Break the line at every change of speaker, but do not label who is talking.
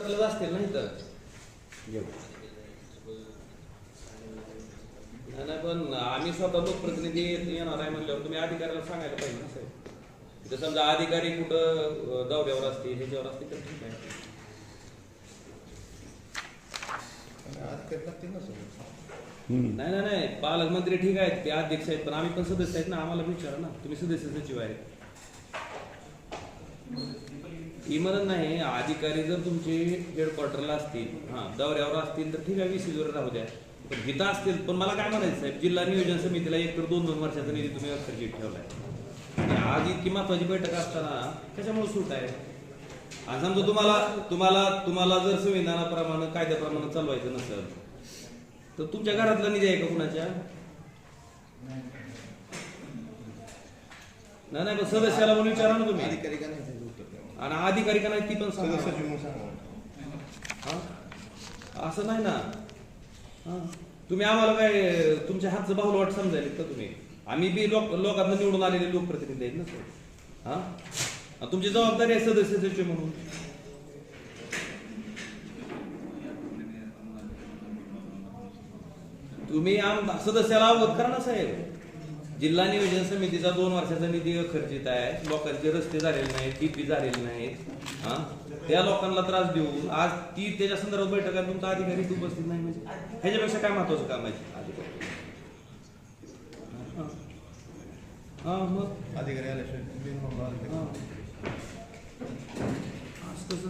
हेडक्वार्टरलाच असतील ना इथं. नाही पण आम्ही स्वतः लोकप्रतिनिधी येणार आहे म्हणल्यावर तुम्ही अधिकाऱ्याला सांगायला पाहिजे ना साहेब. इथं समजा अधिकारी कुठं दौऱ्यावर असतील ह्याच्यावर असतील तर ठीक आहे. नाही नाही नाही पालकमंत्री ठीक आहेत ते अध्यक्ष आहेत पण आम्ही पण सदस्य आहेत ना. आम्हाला विचारा ना तुम्ही सदस्य सचिव आहेत. इमर्जन्सी नाही अधिकारी जर तुमचे हेडक्वार्टरला असतील दौऱ्यावर असतील तर ठीक आहे विसीवर राहू द्या. पण हिता असतील पण मला काय म्हणायचं साहेब जिल्हा नियोजन समितीला 1 ते 2 वर्षाचा निधी तुम्ही अखर्जित ठेवलाय. आज इतकी महत्वाची बैठक असताना त्याच्यामुळे सूट आहे. आणि समजा तुम्हाला जर संविधानाप्रमाणे कायद्याप्रमाणे चालवायचं नसेल तर तुमच्या घरातला निधी आहे का कुणाच्या? नाही पण सदस्याला म्हणून विचारा ना तुम्ही.
अधिकारी का नाही
आणि अधिकारी का नाही ती पण सांगा. असं नाही ना. तुम्ही आम्हाला काय तुमच्या हातचं बाहुलवाट समजायला का तुम्ही? आम्ही बी लोकांना निवडून आलेले लोकप्रतिनिधी आहेत ना सर. तुमची जबाबदारी आहे सदस्याची म्हणून. तुम्ही सदस्याला अवगत करा ना साहेब. जिल्हा नियोजन समितीचा 2 वर्षाचा निधी खर्चित आहे. लोकांचे रस्ते झालेले नाहीत, टीपी झालेले नाहीत. त्या लोकांना त्रास देऊन आज ती त्याच्या संदर्भात बैठक आहे तुमचा अधिकारी उपस्थित नाही म्हणजे ह्याच्यापेक्षा काय महत्वाचं काम आहे? मग
अधिकारी आल्याशिवाय
असं